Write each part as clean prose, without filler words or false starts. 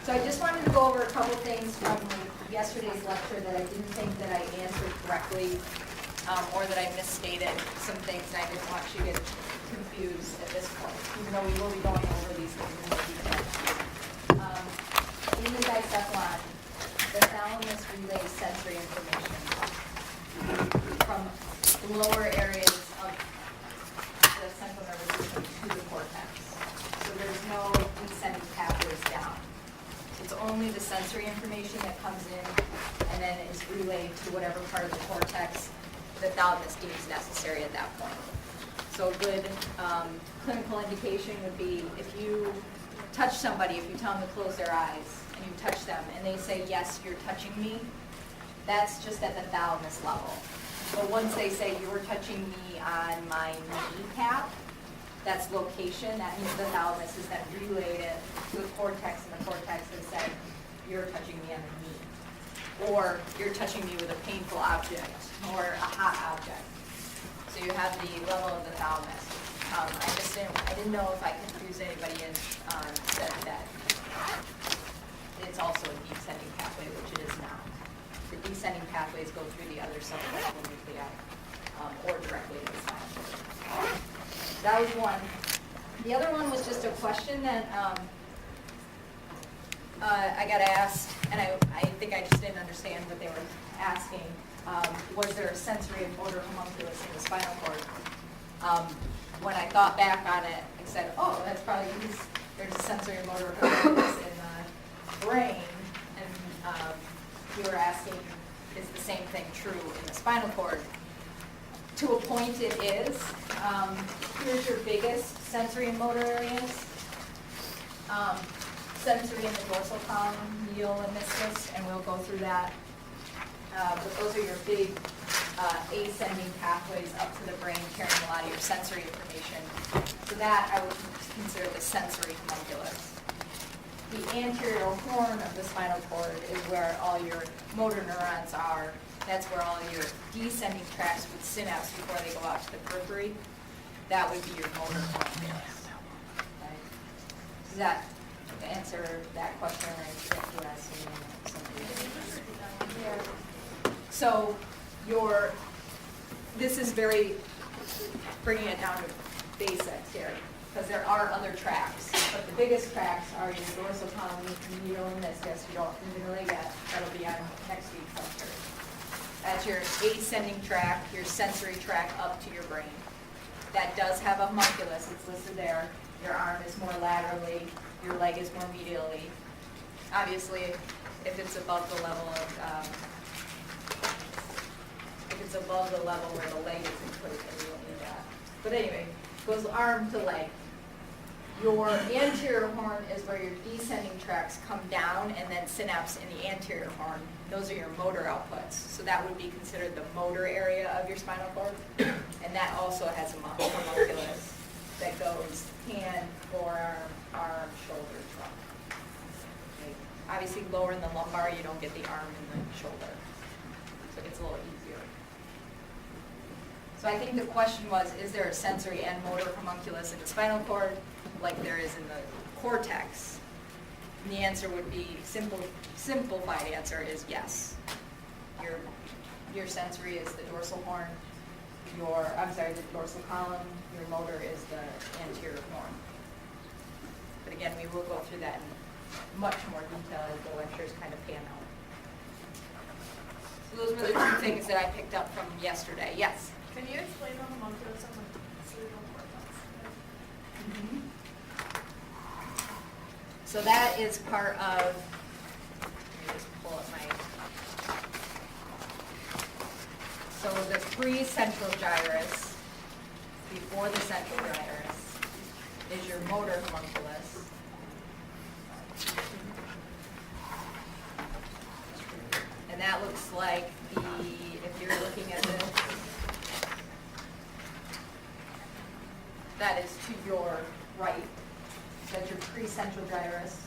So I just wanted to go over a couple things from yesterday's lecture that I didn't think that I answered correctly, or that I misstated some things, and I didn't want you to get confused at this point, even though we will be going over these things in more detail. In the dicephalon, the thalamus relays sensory information from the lower areas of the central nervous system to the cortex. So there's no descending pathways down. It's only the sensory information that comes in and then is relayed to whatever part of the cortex the thalamus deems necessary at that point. So a good clinical indication would be if you touch somebody, if you tell them to close their eyes and you touch them and they say, yes, you're touching me, that's just at the thalamus level. But once they say, you're touching me on my kneecap, that's location. That means the thalamus is then relayed it to the cortex, and the cortex has said, you're touching me on the knee. Or you're touching me with a painful object or a hot object. So you have the level of the thalamus. I didn't know if I confused anybody and said that it's also a descending pathway, which it is not. The descending pathways go through the other subcortical nuclei or directly to the spinal cord. That was one. The other one was just a question that I got asked, and I think I just didn't understand what they were asking. Was there a sensory and motor homunculus in the spinal cord? When I thought back on it, I said, oh, that's probably because there's a sensory and motor homunculus in the brain. And you were asking, is the same thing true in the spinal cord? To a point it is. Here's your biggest sensory and motor areas. Sensory in the dorsal column, medial and meniscus, and we'll go through that. But those are your big ascending pathways up to the brain carrying a lot of your sensory information. So that I would consider the sensory homunculus. The anterior horn of the spinal cord is where all your motor neurons are. That's where all your descending tracts with synapse before they go out to the periphery. That would be your motor homunculus. Okay. Does that answer that question, or is that what I see in something? Yeah. So this is very bringing it down to basics here, because there are other tracts, but the biggest tracts are your dorsal column, medial, and meniscus. You don't even really get. That'll be on next week's lecture. That's your ascending tract, your sensory tract up to your brain. That does have a homunculus. It's listed there. Your arm is more laterally. Your leg is more medially. Obviously, if it's above the level where the leg is included, then you don't need that. But anyway, goes arm to leg. Your anterior horn is where your descending tracts come down, and then synapse in the anterior horn. Those are your motor outputs. So that would be considered the motor area of your spinal cord. And that also has a homunculus that goes hand, forearm, arm, shoulder, trunk. Okay. Obviously, lower in the lumbar, you don't get the arm and the shoulder. So it gets a little easier. So I think the question was, is there a sensory and motor homunculus in the spinal cord like there is in the cortex? And the answer would be, simplified answer is yes. Your sensory is the dorsal horn. The dorsal column. Your motor is the anterior horn. But again, we will go through that in much more detail as the lectures kind of pan out. So those were the two things that I picked up from yesterday. Yes? Can you explain the homunculus and the cerebral cortex? Mm-hmm. So that is part of, let me just pull up my, so the pre-central gyrus, before the central gyrus, is your motor homunculus. And that looks like if you're looking at this, that is to your right. That's your pre-central gyrus.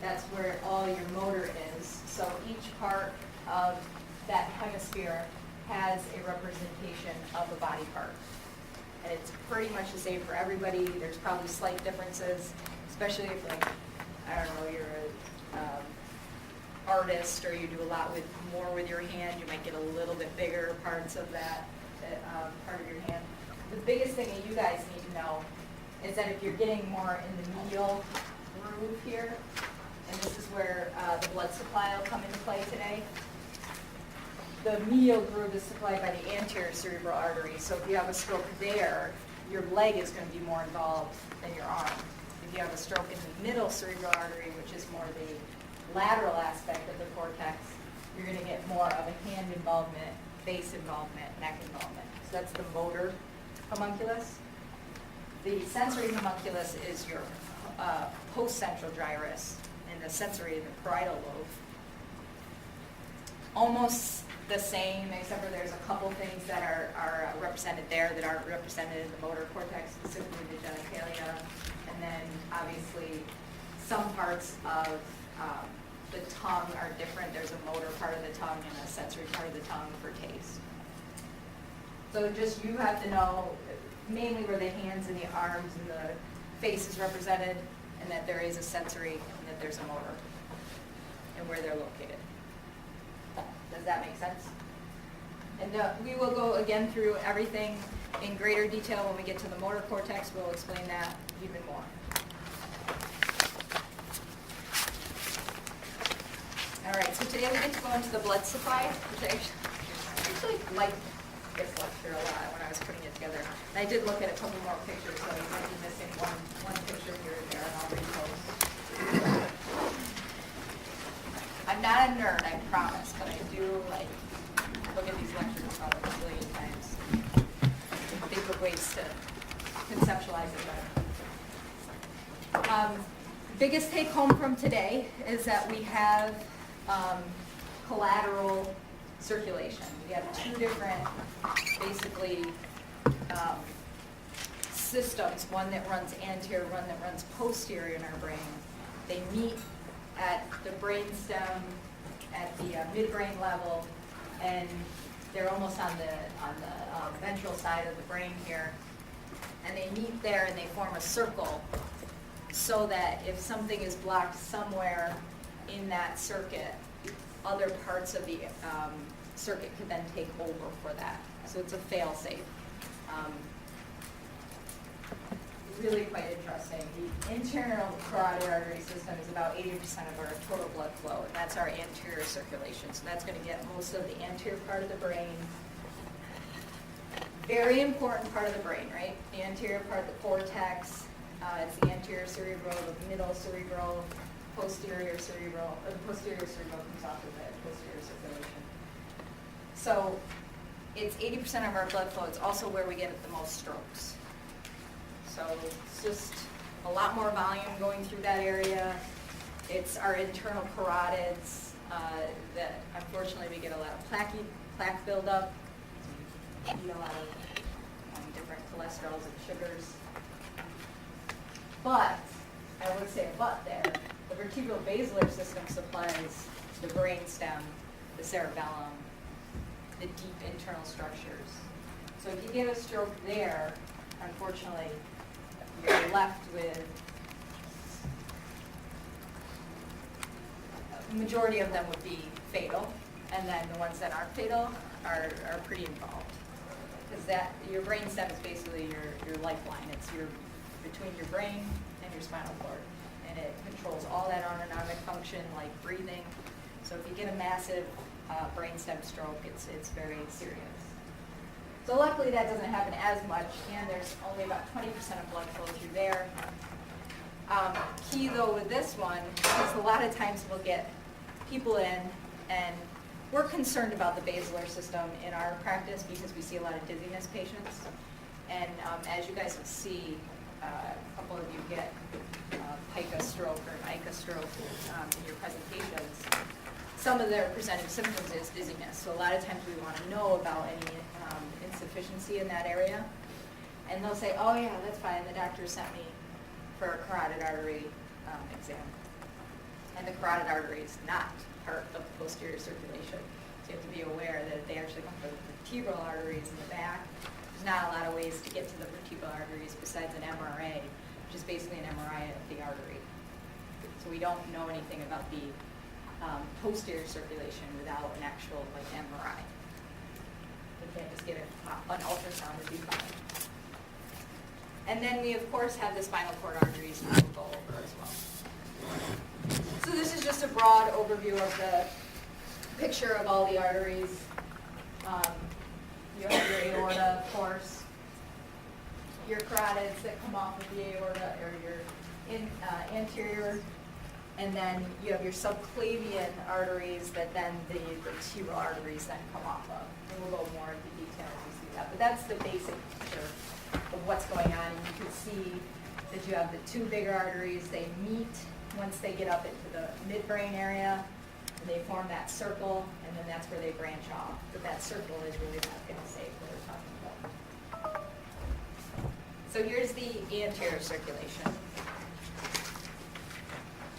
That's where all your motor is. So each part of that hemisphere has a representation of a body part. And it's pretty much the same for everybody. There's probably slight differences, especially if, like, I don't know, artist or you do a lot with more with your hand, you might get a little bit bigger parts of that part of your hand. The biggest thing that you guys need to know is that if you're getting more in the medial groove here, and this is where the blood supply will come into play today. The medial groove is supplied by the anterior cerebral artery, so if you have a stroke there, your leg is going to be more involved than your arm. If you have a stroke in the middle cerebral artery, which is more the lateral aspect of the cortex, you're going to get more of a hand involvement, face involvement, neck involvement. So that's the motor homunculus. The sensory homunculus is your post-central gyrus, and the sensory in the parietal lobe. Almost the same, except for there's a couple things that are represented there that aren't represented in the motor cortex, specifically the genitalia, and then obviously some parts of the tongue are different. There's a motor part of the tongue and a sensory part of the tongue for taste. So just you have to know mainly where the hands and the arms and the face is represented, and that there is a sensory and that there's a motor, and where they're located. Does that make sense? And we will go again through everything in greater detail when we get to the motor cortex. We'll explain that even more. All right, so today we're going to go into the blood supply, which I actually like this lecture a lot when I was putting it together. And I did look at a couple more pictures, so you might be missing one picture here and there, and I'll repost. I'm not a nerd, I promise, but I do like look at these lectures about a million times. Think of ways to conceptualize it better. Biggest take home from today is that we have collateral circulation. We have two different, basically, systems, one that runs anterior, one that runs posterior in our brain. They meet at the brainstem, at the midbrain level, and they're almost on the ventral side of the brain here. And they meet there and they form a circle so that if something is blocked somewhere in that circuit, other parts of the circuit could then take over for that. So it's a fail-safe. Really quite interesting. The internal carotid artery system is about 80% of our total blood flow, and that's our anterior circulation. So that's going to get most of the anterior part of the brain. Very important part of the brain, right? The anterior part, the cortex, it's the anterior cerebral, the middle cerebral, posterior cerebral, or the posterior cerebral comes off of the posterior circulation. So it's 80% of our blood flow. It's also where we get the most strokes. So it's just a lot more volume going through that area. It's our internal carotids that unfortunately we get a lot of plaque buildup. We eat a lot of different cholesterols and sugars. But, I would say a but there, the vertebral-basilar system supplies the brainstem, the cerebellum, the deep internal structures. So if you get a stroke there, unfortunately, you're left with, the majority of them would be fatal, and then the ones that aren't fatal are pretty involved. Because that, your brainstem is basically your lifeline. It's between your brain and your spinal cord, and it controls all that autonomic function like breathing. So if you get a massive brainstem stroke, it's very serious. So luckily that doesn't happen as much, and there's only about 20% of blood flow through there. Key though with this one is a lot of times we'll get people in, and we're concerned about the basilar system in our practice because we see a lot of dizziness patients. And as you guys will see, a couple of you get pica stroke or an ICA stroke in your presentations. Some of their presenting symptoms is dizziness. So a lot of times we want to know about any insufficiency in that area. And they'll say, oh yeah, that's fine. The doctor sent me for a carotid artery exam. And the carotid artery is not part of the posterior circulation. So you have to be aware that if they actually come from the vertebral arteries in the back, there's not a lot of ways to get to the vertebral arteries besides an MRA, which is basically an MRI of the artery. So we don't know anything about the posterior circulation without an actual like MRI. You can't just get an ultrasound and be fine. And then we of course have the spinal cord arteries, which we'll go over as well. So this is just a broad overview of the picture of all the arteries. You have your aorta, of course, your carotids that come off of the aorta, or your anterior, and then you have your subclavian arteries that then the vertebral arteries then come off of. And we'll go more into detail as we see that. But that's the basic picture of what's going on. And you can see that you have the two bigger arteries. They meet once they get up into the midbrain area, and they form that circle, and then that's where they branch off. But that circle is really not going to say what we're talking about. So here's the anterior circulation.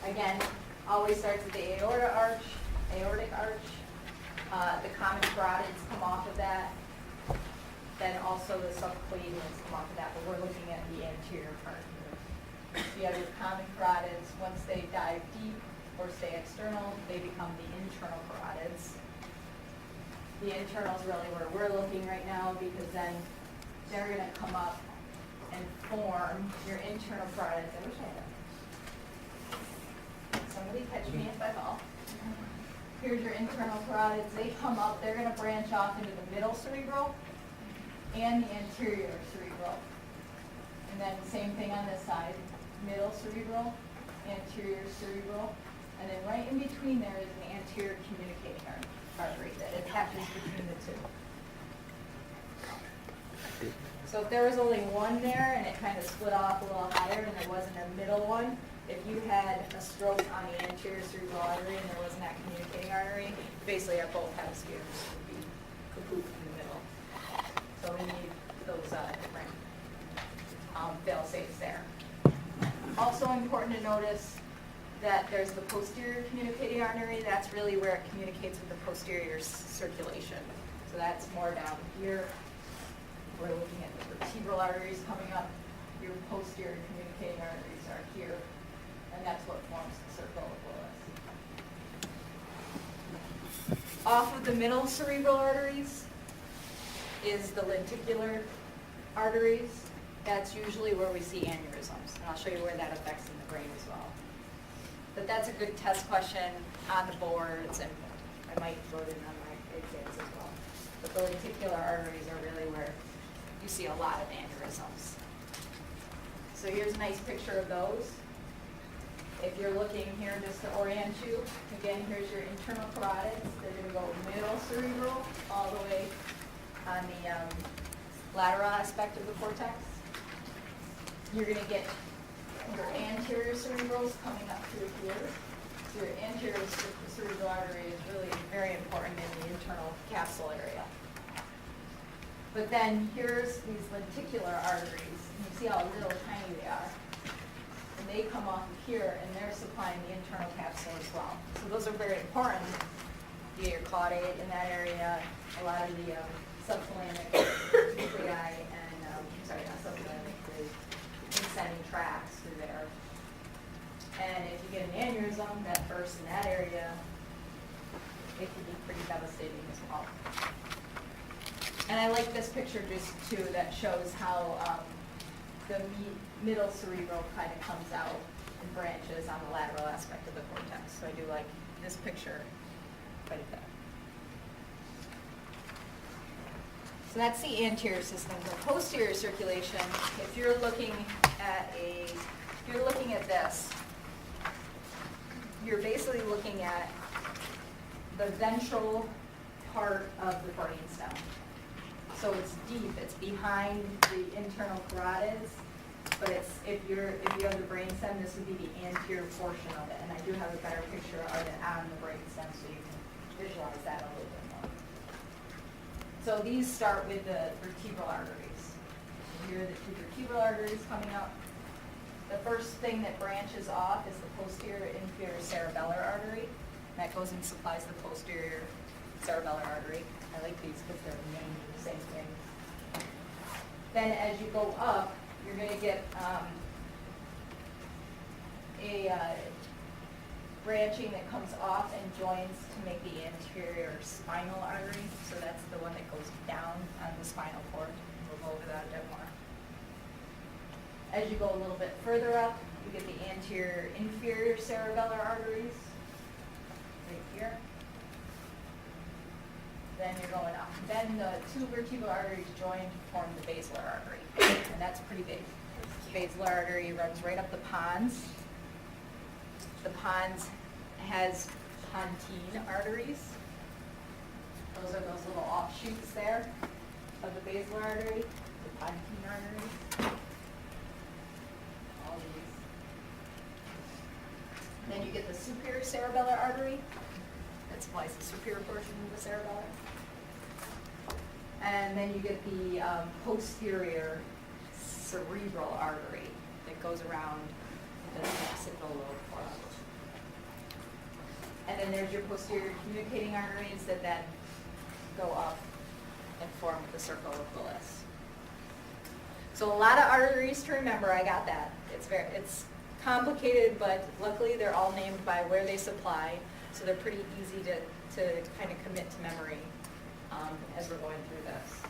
Again, always starts at the aortic arch. The common carotids come off of that. Then also the subclavians come off of that, but we're looking at the anterior part here. So you have your common carotids. Once they dive deep or stay external, they become the internal carotids. The internal is really where we're looking right now, because then they're going to come up and form your internal carotids. I wish I had somebody catch me if I fall. Here's your internal carotids. They come up. They're going to branch off into the middle cerebral and the anterior cerebral. And then same thing on this side. Middle cerebral, anterior cerebral. And then right in between there is an anterior communicating artery that attaches between the two. So if there was only one there and it kind of split off a little higher and there wasn't a middle one, if you had a stroke on the anterior cerebral artery and there wasn't that communicating artery, basically our both hemispheres would be kaput in the middle. So we need those different fail-safes there. Also important to notice that there's the posterior communicating artery. That's really where it communicates with the posterior circulation. So that's more down here. We're looking at the vertebral arteries coming up. Your posterior communicating arteries are here. And that's what forms the circle of Willis. Off of the middle cerebral arteries is the lenticular arteries. That's usually where we see aneurysms. And I'll show you where that affects in the brain as well. But that's a good test question on the boards, and I might throw it in on my exams as well. But the lenticular arteries are really where you see a lot of aneurysms. So here's a nice picture of those. If you're looking here, just to orient you, again, here's your internal carotids. They're going to go middle cerebral all the way on the lateral aspect of the cortex. You're going to get your anterior cerebrals coming up through here. So your anterior cerebral artery is really very important in the internal capsule area. But then here's these lenticular arteries. And you see how little tiny they are. And they come off of here, and they're supplying the internal capsule as well. So those are very important. You get your caudate in that area, a lot of the subthalamic nuclei, and sorry, not subthalamic, the descending tracts through there. And if you get an aneurysm that bursts in that area, it can be pretty devastating as well. And I like this picture just too that shows how the middle cerebral kind of comes out and branches on the lateral aspect of the cortex. So I do like this picture quite a bit. So that's the anterior system. The posterior circulation, if you're looking at this, you're basically looking at the ventral part of the brainstem. So it's deep, it's behind the internal carotids, but if you have the brainstem, this would be the anterior portion of it. And I do have a better picture of it on the brainstem so you can visualize that a little bit more. So these start with the vertebral arteries. Here are the two vertebral arteries coming up. The first thing that branches off is the posterior inferior cerebellar artery. That goes and supplies the posterior cerebellar artery. I like these because they're named the same thing. Then as you go up, you're going to get a branching that comes off and joins to make the anterior spinal artery. So that's the one that goes down on the spinal cord. We'll go over that a bit more. As you go a little bit further up, you get the anterior inferior cerebellar arteries, right here. Then you're going up. Then the two vertebral arteries join to form the basilar artery, and that's pretty big. The basilar artery runs right up the pons. The pons has pontine arteries. Those are those little offshoots there of the basilar artery, the pontine arteries. All these. Then you get the superior cerebellar artery. That supplies the superior portion of the cerebellar. And then you get the posterior cerebral artery that goes around the occipital lobe. And then there's your posterior communicating arteries that then go up and form the circle of Willis. So a lot of arteries to remember. I got that. It's complicated, but luckily they're all named by where they supply, so they're pretty easy to kind of commit to memory as we're going through this.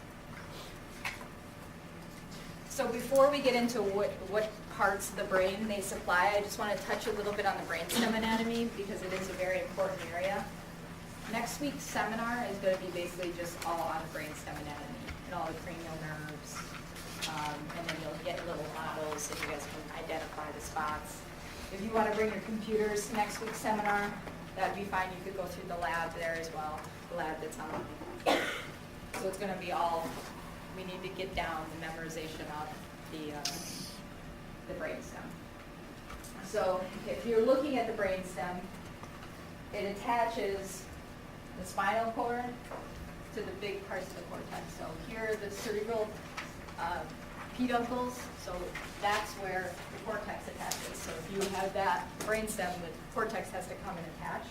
So before we get into what parts of the brain they supply, I just want to touch a little bit on the brainstem anatomy because it is a very important area. Next week's seminar is going to be basically just all on brainstem anatomy and all the cranial nerves, and then you'll get little models so you guys can identify the spots. If you want to bring your computers to next week's seminar, that'd be fine. You could go through the lab there as well, the lab that's online. So it's going to be all, we need to get down the memorization of the brainstem. So if you're looking at the brainstem, it attaches the spinal cord to the big parts of the cortex. So here are the cerebral peduncles, so that's where the cortex attaches. So if you have that brainstem, the cortex has to come and attach.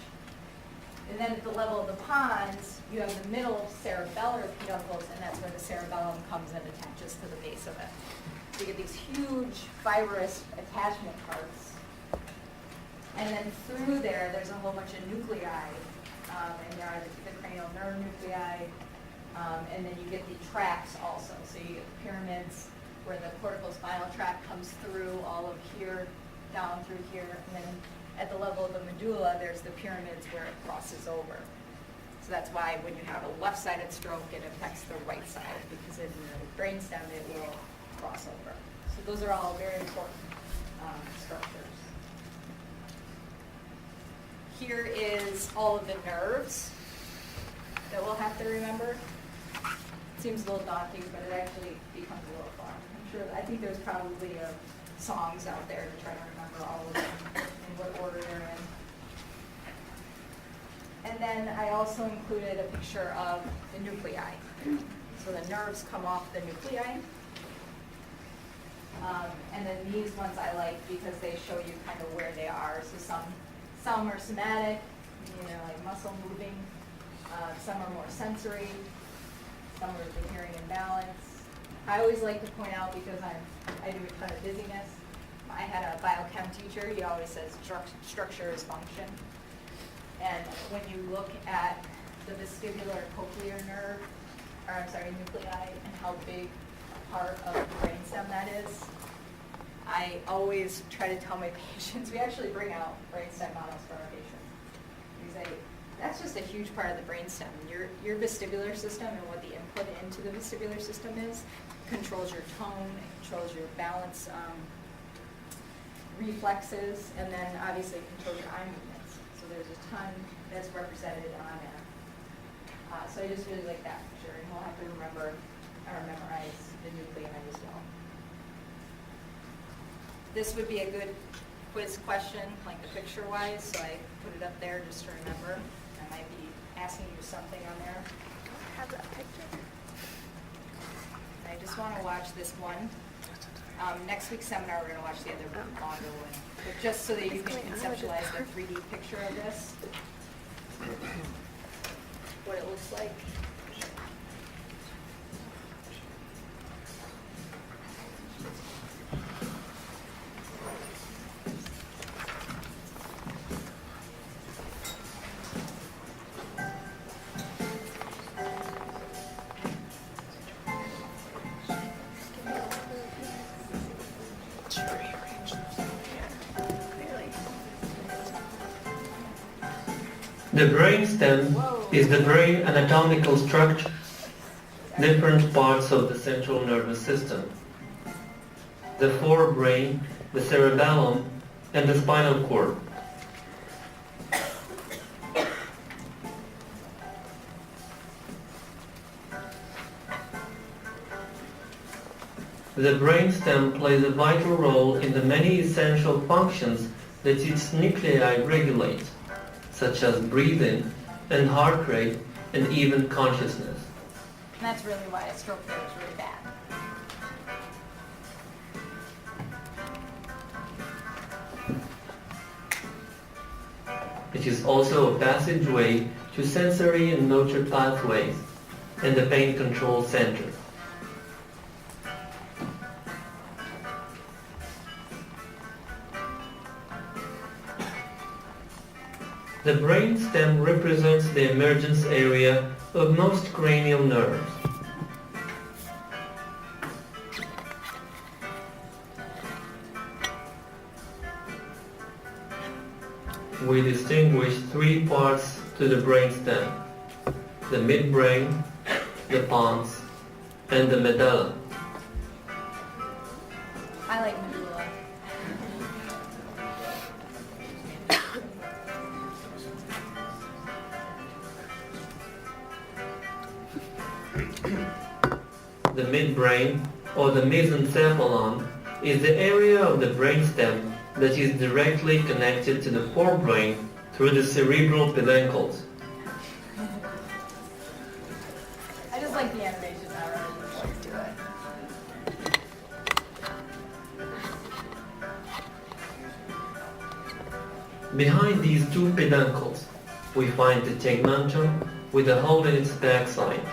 And then at the level of the pons, you have the middle cerebellar peduncles, and that's where the cerebellum comes and attaches to the base of it. So you get these huge fibrous attachment parts. And then through there's a whole bunch of nuclei, and there are the cranial nerve nuclei, and then you get the tracts also. So you get the pyramids, where the corticospinal tract comes through all of here, down through here, and then at the level of the medulla, there's the pyramids where it crosses over. So that's why when you have a left-sided stroke, it affects the right side, because in the brainstem, it will cross over. So those are all very important structures. Here is all of the nerves that we'll have to remember. It seems a little daunting, but it actually becomes a little fun. I think there's probably songs out there to try to remember all of them in what order they're in. And then I also included a picture of the nuclei. So the nerves come off the nuclei. And then these ones I like because they show you kind of where they are. So some are somatic, like muscle moving. Some are more sensory. Some are the hearing and balance. I always like to point out, because I do a ton of dizziness, I had a biochem teacher, he always says structure is function. And when you look at the vestibular cochlear nerve, nuclei, and how big a part of the brainstem that is, I always try to tell my patients, we actually bring out brainstem models for our patients. We say, that's just a huge part of the brainstem. Your vestibular system and what the input into the vestibular system is controls your tone, controls your balance reflexes, and then obviously controls your eye movements. So there's a ton that's represented on there. So I just really like that picture, and we'll have to remember or memorize the nuclei as well. This would be a good quiz question, like the picture-wise, so I put it up there just to remember. I might be asking you something on there. I have that picture. I just want to watch this one. Next week's seminar, we're going to watch the other longer one. But just so that you can conceptualize the 3D picture of this, what it looks like. The brainstem is the brain anatomical structure, different parts of the central nervous system. The forebrain, the cerebellum, and the spinal cord. The brainstem plays a vital role in the many essential functions that its nuclei regulate, such as breathing and heart rate and even consciousness. And that's really why a stroke there is really bad. It is also a passageway to sensory and motor pathways and the pain control center. The brainstem represents the emergence area of most cranial nerves. We distinguish three parts to the brainstem: the midbrain, the pons, and the medulla. I like medulla. The midbrain, or the mesencephalon, is the area of the brainstem that is directly connected to the forebrain through the cerebral peduncles. I just like the animation now rather than just do it. Behind these two peduncles, we find the tegmentum with a hole in its backside,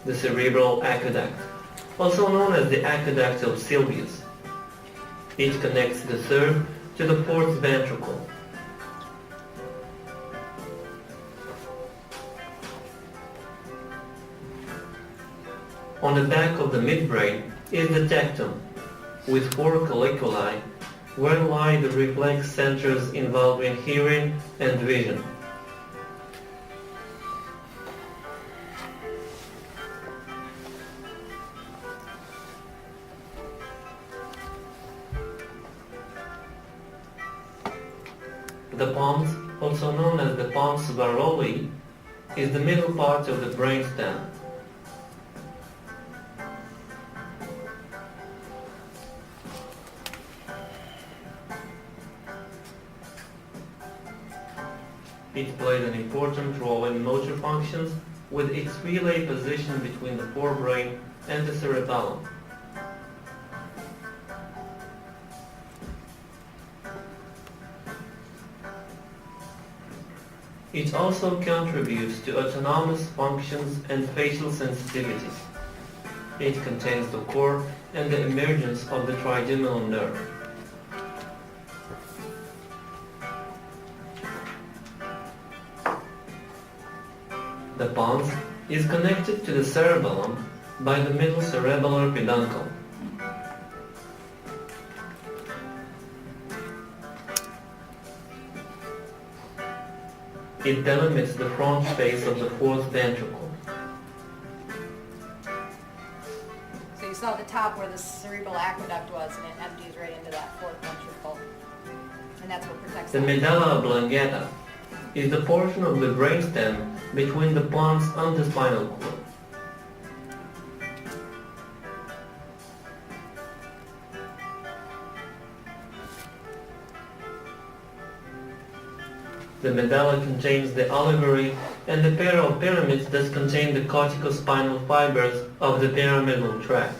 the cerebral aqueduct, also known as the aqueduct of Sylvius. It connects the third to the fourth ventricle. On the back of the midbrain is the tectum, with four colliculi, where lie the reflex centers involved in hearing and vision. The pons, also known as the pons varolii, is the middle part of the brainstem. It plays an important role in motor functions with its relay position between the forebrain and the cerebellum. It also contributes to autonomous functions and facial sensitivity. It contains the core and the emergence of the trigeminal nerve. The pons is connected to the cerebellum by the middle cerebellar peduncle. It delimits the front face of the fourth ventricle. So you saw the top where the cerebral aqueduct was, and it empties right into that fourth ventricle. And that's what protects The that. medulla oblongata is the portion of the brainstem between the pons and the spinal cord. The medulla contains the olivary and the pair of pyramids that contain the corticospinal fibers of the pyramidal tract.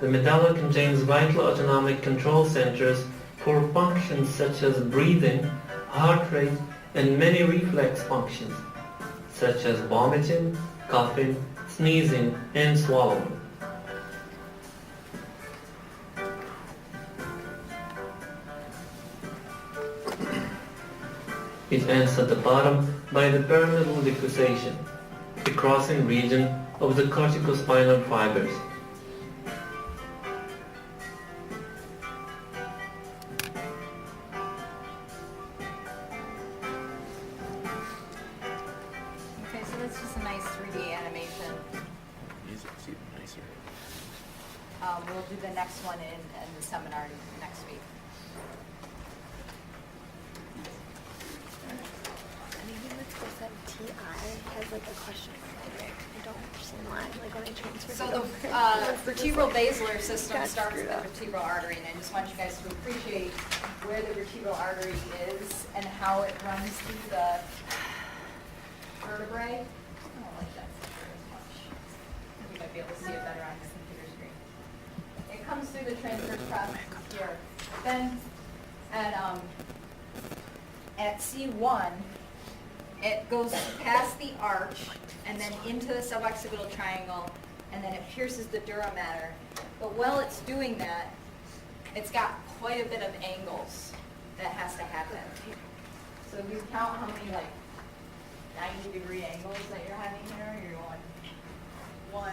The medulla contains vital autonomic control centers for functions such as breathing, heart rate, and many reflex functions, such as vomiting, coughing, sneezing, and swallowing. It ends at the bottom by the pyramidal decussation. the crossing region of the corticospinal fibers. Okay, so that's just a nice 3D animation. Music's even nicer. We'll do the next one in the seminar next week. Anything that's with that TI has like a question mark. I don't understand why. Like when I transfer So it the over, vertebral basilar system got starts with screwed the up. vertebral artery, and I just want you guys to appreciate where the vertebral artery is and how it runs through the vertebrae. I don't like that picture as much. You might be able to see it better on this computer screen. It comes through the transverse process here. Then at C1, it goes past the arch and then into the suboccipital triangle, and then it pierces the dura mater. But while it's doing that, it's got quite a bit of angles that has to happen. So if you count how many like 90-degree angles that you're having here, you're going 1,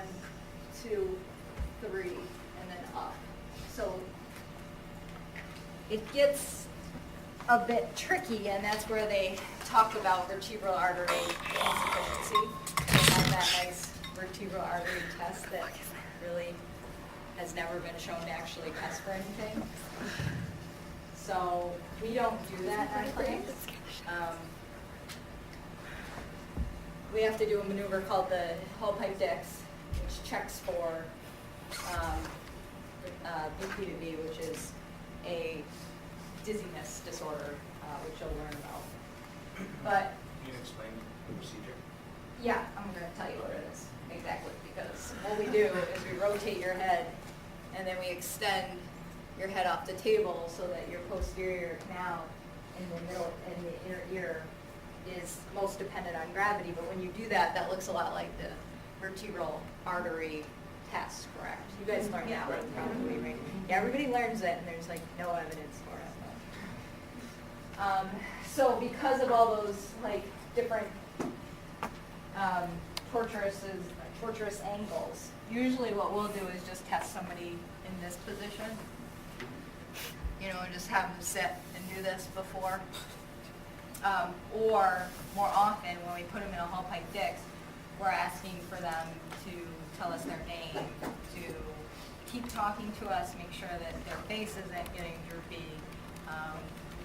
2, 3, and then up. So it gets a bit tricky, and that's where they talk about vertebral artery insufficiency. They have that nice vertebral artery test that really has never been shown to actually test for anything. So we don't do that in our clinics. We have to do a maneuver called the Hull Pipe Dix, which checks for BP2V, which is a dizziness disorder, which you'll learn about. But Can you explain the procedure? yeah, I'm going to tell you what it is exactly, because what we do is we rotate your head and then we extend your head off the table so that your posterior canal in the middle and the inner ear is most dependent on gravity. But when you do that, that looks a lot like the vertebral artery test, correct? You guys learned that one probably, right? Yeah, everybody learns it, and there's like no evidence for it. So because of all those like different tortuous angles, usually what we'll do is just test somebody in this position, you know, and just have them sit and do this before. Or more often, when we put them in a Hull Pipe Dix, we're asking for them to tell us their name, to keep talking to us, make sure that their face isn't getting droopy.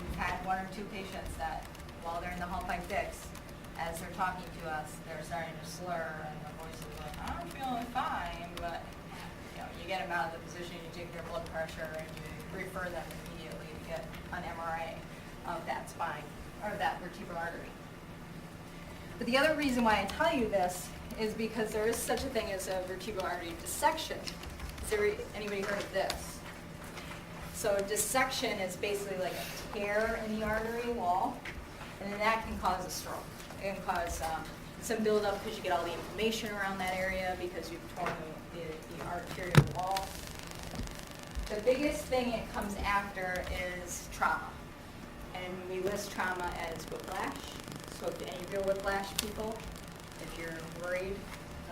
We've had 1 or 2 patients that, while they're in the Hull Pipe Dix, as they're talking to us, they're starting to slur, and the voice is like, I'm feeling fine, but you know, you get them out of the position, you take their blood pressure, and you refer them immediately to get an MRI of that spine, or that vertebral artery. But the other reason why I tell you this is because there is such a thing as a vertebral artery dissection. Has anybody heard of this? So a dissection is basically like a tear in the artery wall, and then that can cause a stroke. It can cause some buildup because you get all the inflammation around that area because you've torn the arterial wall. The biggest thing it comes after is trauma. And we list trauma as whiplash. So if any of your whiplash people, if you're worried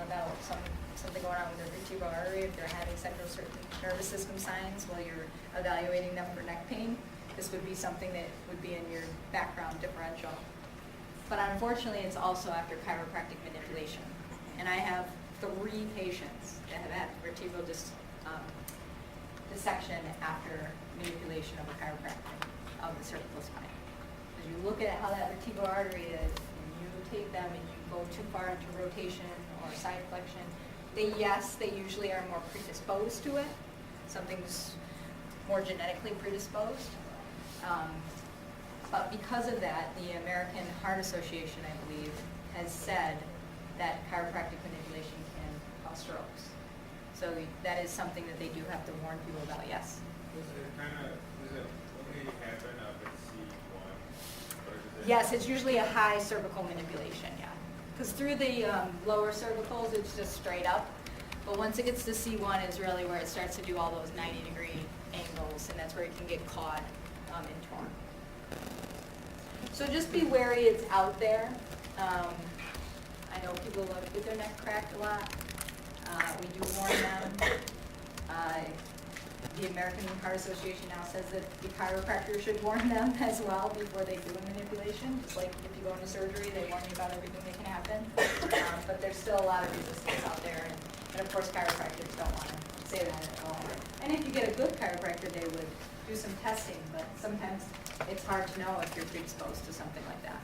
about something going on with their vertebral artery, if they're having central nervous system signs while you're evaluating them for neck pain, this would be something that would be in your background differential. But unfortunately, it's also after chiropractic manipulation. And I have 3 patients that have had vertebral dissection after manipulation of a chiropractor of the cervical spine. As you look at how that vertebral artery is, and you take them and you go too far into rotation or side flexion, they usually are more predisposed to it. Something's more genetically predisposed. But because of that, the American Heart Association, I believe, has said that chiropractic manipulation can cause strokes. So that is something that they do have to warn people about, yes? Does it only happen up at C1? Or does it Yes, it's usually a high cervical manipulation, yeah. Because through the lower cervicals, it's just straight up. But once it gets to C1 is really where it starts to do all those 90-degree angles, and that's where it can get caught and torn. So just be wary, it's out there. I know people love to get their neck cracked a lot. We do warn them. The American Heart Association now says that the chiropractor should warn them as well before they do a manipulation. Just like if you go into surgery, they warn you about everything that can happen. But there's still a lot of resistance out there. And of course, chiropractors don't want to say that at all. And if you get a good chiropractor, they would do some testing. But sometimes it's hard to know if you're predisposed to something like that.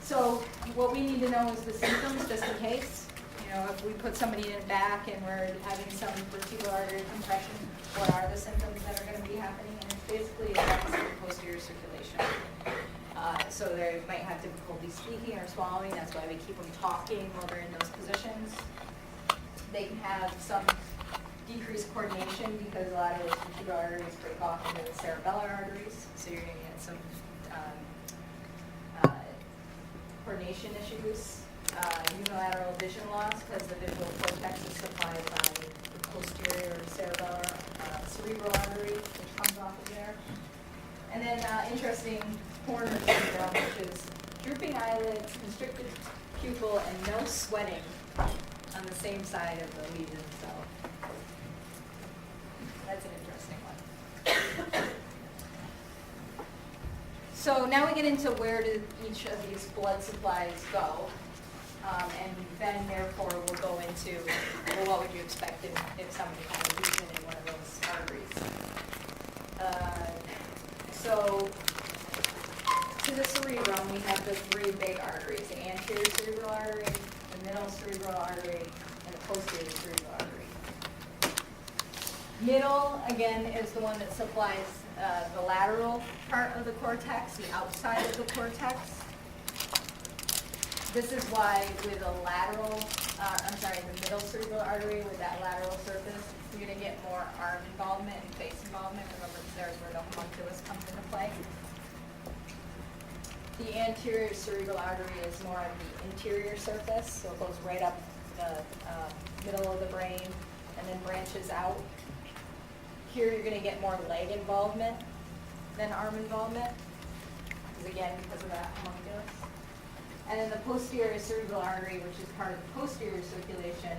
So what we need to know is the symptoms, just in case. You know, if we put somebody in back and we're having some vertebral artery compression, what are the symptoms that are going to be happening? And it's basically affects the posterior circulation. So they might have difficulty speaking or swallowing. That's why we keep them talking while they're in those positions. They can have some decreased coordination because a lot of those vertebral arteries break off into the cerebellar arteries. So you're going to get some coordination issues. Unilateral vision loss because the visual cortex is supplied by the posterior cerebellar cerebral artery, which comes off of there. And then interesting corner syndrome, which is drooping eyelids, constricted pupil, and no sweating on the same side of the lesion. So that's an interesting one. So now we get into where do each of these blood supplies go. And then, therefore, we'll go into, well, what would you expect if somebody had a lesion in one of those arteries? So, to the cerebrum, we have the three big arteries, the anterior cerebral artery, the middle cerebral artery, and the posterior cerebral artery. Middle, again, is the one that supplies the lateral part of the cortex, the outside of the cortex. This is why with a lateral, the middle cerebral artery with that lateral surface, you're going to get more arm involvement and face involvement. Remember, there's where the homunculus comes into play. The anterior cerebral artery is more of the interior surface, so it goes right up the middle of the brain and then branches out. Here you're going to get more leg involvement than arm involvement, because of that homunculus. And then the posterior cerebral artery, which is part of the posterior circulation,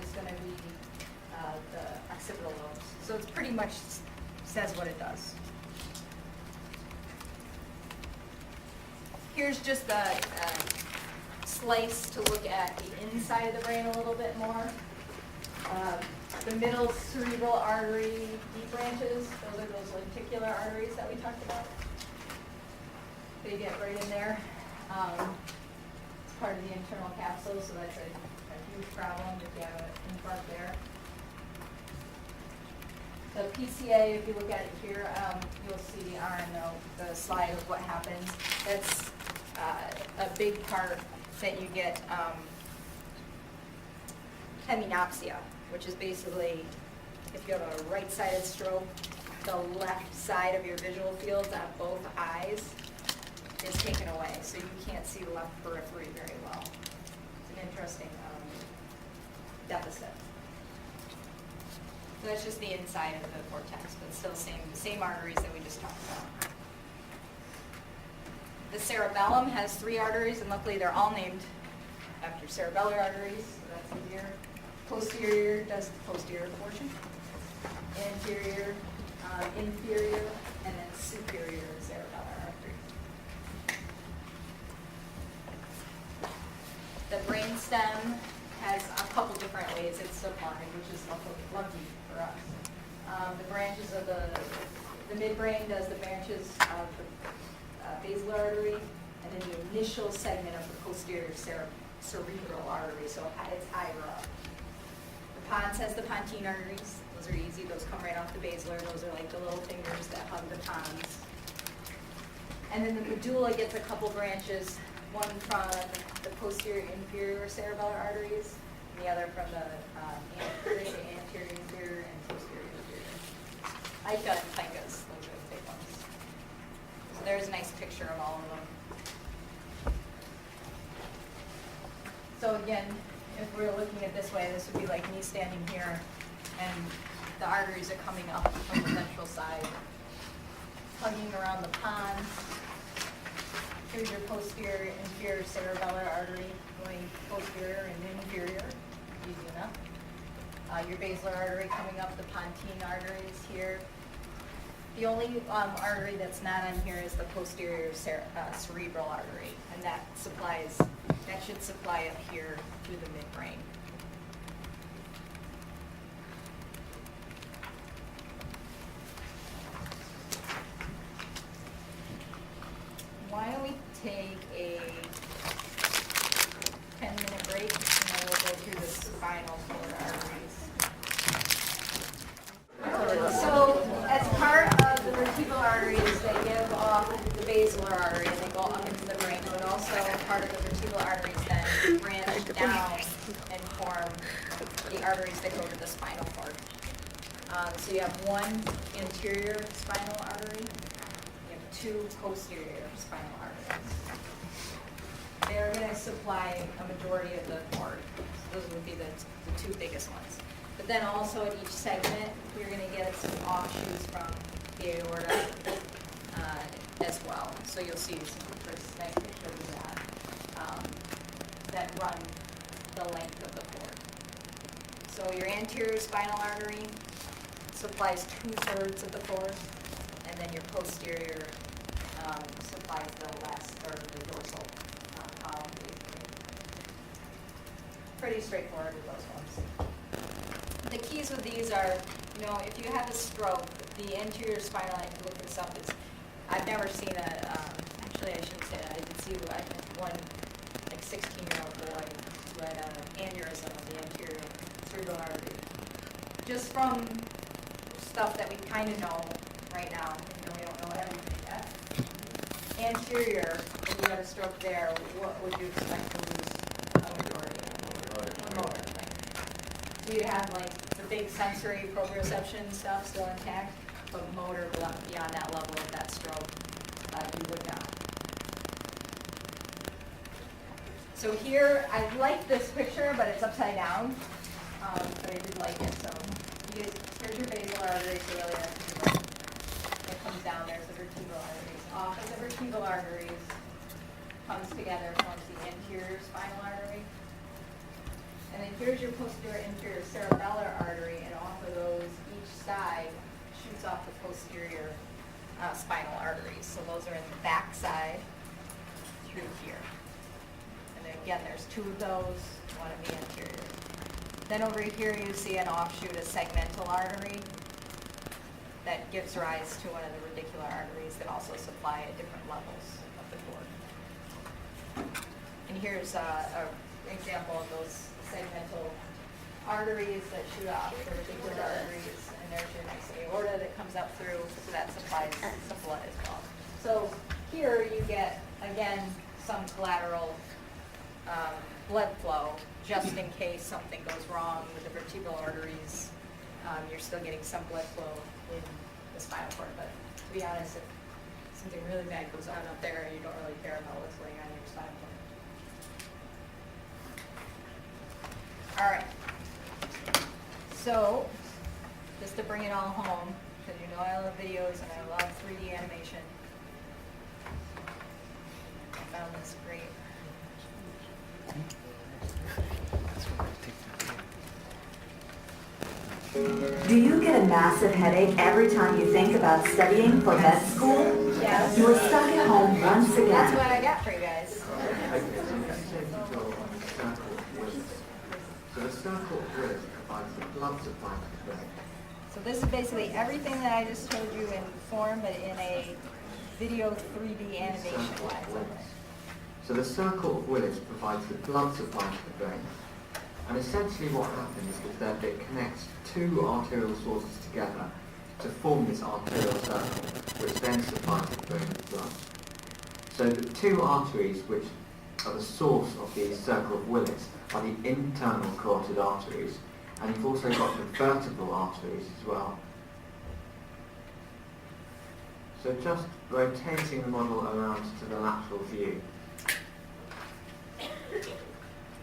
is going to be the occipital lobes. So it's pretty much says what it does. Here's just a slice to look at the inside of the brain a little bit more. The middle cerebral artery deep branches, those are those lenticular arteries that we talked about. They get right in there. It's part of the internal capsule, so that's a huge problem if you have an infarct there. The PCA, if you look at it here, you'll see on the slide of what happens. That's a big part that you get heminopsia, which is basically if you have a right-sided stroke, the left side of your visual fields on both eyes is taken away, so you can't see the left periphery very well. It's an interesting deficit. So that's just the inside of the cortex, but still same arteries that we just talked about. The cerebellum has 3 arteries, and luckily they're all named after cerebellar arteries, so that's easier. Posterior does the posterior portion. Anterior, inferior, and then superior cerebellar artery. The brainstem has a couple different ways it's supplied, which is lucky for us. The branches of the midbrain does the branches of the basilar artery, and then the initial segment of the posterior cerebral artery, so it's higher up. The pons has the pontine arteries. Those are easy. Those come right off the basilar. Those are like the little fingers that hug the pons. And then the medulla gets a couple branches, one from the posterior inferior cerebellar arteries, and the other from the anterior inferior and posterior inferior. Ica and ficus, those are the big ones. So there's a nice picture of all of them. So again, if we're looking at this way, this would be like me standing here, and the arteries are coming up from the ventral side, hugging around the pons. Here's your posterior inferior cerebellar artery going posterior and inferior, easy enough. Your basilar artery coming up, the pontine arteries here. The only artery that's not on here is the posterior cerebral artery, and that should supply up here through the midbrain. Why don't we take a 10-minute break, and then we'll go through the spinal cord arteries. So, as part of the vertebral arteries, they give off the basilar artery, and they go up into the brain, but also part of the vertebral arteries then branch down and form the arteries that go to the spinal cord. So you have one anterior spinal artery, you have two posterior spinal arteries. They're going to supply a majority of the cord. So those would be the two biggest ones. But then also at each segment, you're going to get some offshoots from the aorta as well. So you'll see some pictures, nice pictures of that run the length of the cord. So your anterior spinal artery supplies 2/3 of the cord, and then your posterior supplies the last third of the dorsal column. Pretty straightforward with those ones. The keys with these are, if you have a stroke, the anterior spinal, if you look this up, I've never seen actually I shouldn't say that, I did see one 16-year-old boy who had an aneurysm of the anterior cerebral artery. Just from stuff that we kind of know right now, even though we don't know everything yet. Anterior, if you had a stroke there, what would you expect to lose a majority? A motor. So you'd have the big sensory proprioception stuff still intact, but motor beyond that level of that stroke, you would not. So here, I like this picture, but it's upside down. But I did like it. So here's your basal artery, so really it comes down. There's the vertebral arteries. Off of the vertebral arteries comes together, forms the anterior spinal artery. And then here's your posterior inferior cerebellar artery, and off of those, each side shoots off the posterior spinal arteries. So those are in the back side through here. And then again, there's two of those, one in the anterior. Then over here you see an offshoot, a segmental artery that gives rise to one of the radicular arteries that also supply at different levels of the cord. And here's an example of those segmental arteries that shoot off the radicular arteries, and there's your nice aorta that comes up through, so that supplies some blood as well. So here you get, again, some collateral blood flow, just in case something goes wrong with the vertebral arteries. You're still getting some blood flow in the spinal cord, but to be honest, if something really bad goes on up there, you don't really care about what's going on in your spinal cord. All right. So, just to bring it all home, because I love videos and I love 3D animation. I found this great. Do you get a massive headache every time you think about studying for med school? Yes. You are stuck at home once That's again. what I got for you guys. So the circle of Willis provides the blood supply to the brain. So this is basically everything that I just told you in form, but in a video 3D animation wise. So the circle of Willis provides the blood supply to the brain. And essentially what happens is that it connects two arterial sources together to form this arterial circle, which then supplies the brain with blood. So the two arteries which are the source of the circle of Willis are the internal carotid arteries, and you've also got the vertebral arteries as well. So just rotating the model around to the lateral view,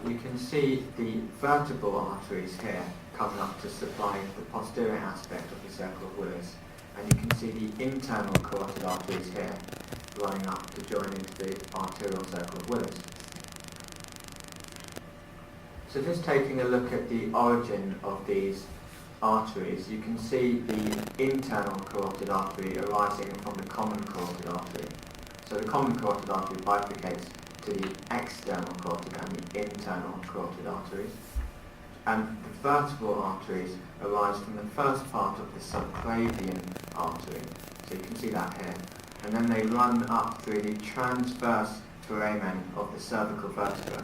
you can see the vertebral arteries here coming up to supply the posterior aspect of the circle of Willis, and you can see the internal carotid arteries here running up to join into the arterial circle of Willis. So just taking a look at the origin of these arteries, you can see the internal carotid artery arising from the common carotid artery. So the common carotid artery bifurcates to the external carotid and the internal carotid arteries. And the vertebral arteries arise from the first part of the subclavian artery. So you can see that here. And then they run up through the transverse foramen of the cervical vertebra.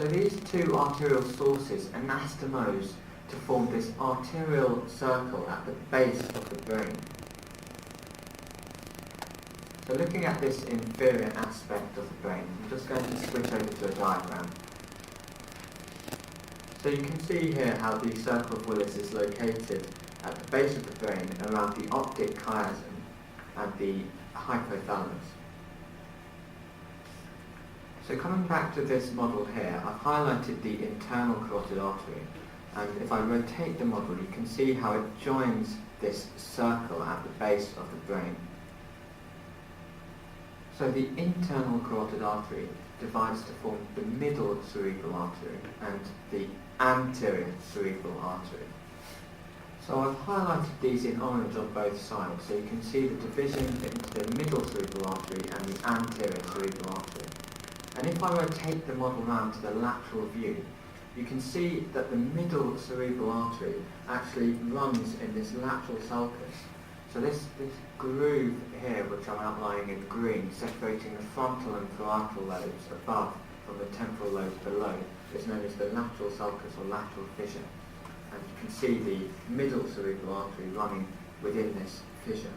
So these two arterial sources anastomose to form this arterial circle at the base of the brain. So looking at this inferior aspect of the brain, I'm just going to switch over to a diagram. So you can see here how the circle of Willis is located at the base of the brain around the optic chiasm and the hypothalamus. So coming back to this model here, I've highlighted the internal carotid artery, and if I rotate the model you can see how it joins this circle at the base of the brain. So the internal carotid artery divides to form the middle cerebral artery and the anterior cerebral artery. So I've highlighted these in orange on both sides, so you can see the division into the middle cerebral artery and the anterior cerebral artery. And if I rotate the model round to the lateral view, you can see that the middle cerebral artery actually runs in this lateral sulcus. So this groove here, which I'm outlining in green, separating the frontal and parietal lobes above from the temporal lobes below, is known as the lateral sulcus or lateral fissure. And you can see the middle cerebral artery running within this fissure.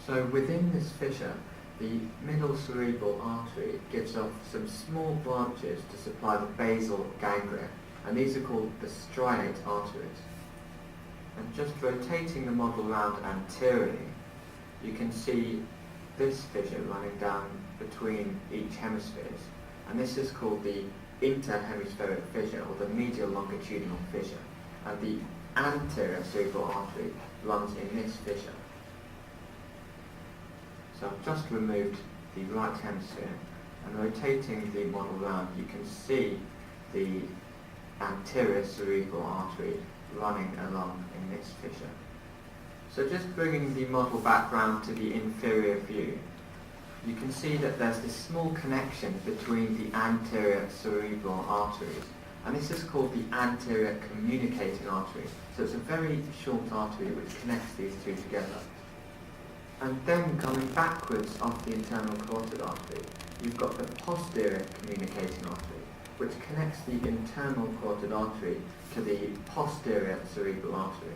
So within this fissure, the middle cerebral artery gives off some small branches to supply the basal ganglia, and these are called the striate arteries. And just rotating the model round anteriorly, you can see this fissure running down between each hemispheres, and this is called the interhemispheric fissure or the medial longitudinal fissure, and the anterior cerebral artery runs in this fissure. So I've just removed the right hemisphere, and rotating the model round you can see the anterior cerebral artery running along in this fissure. So just bringing the model back round to the inferior view, you can see that there's this small connection between the anterior cerebral arteries, and this is called the anterior communicating artery. So it's a very short artery which connects these two together. And then coming backwards off the internal carotid artery, you've got the posterior communicating artery, which connects the internal carotid artery to the posterior cerebral artery.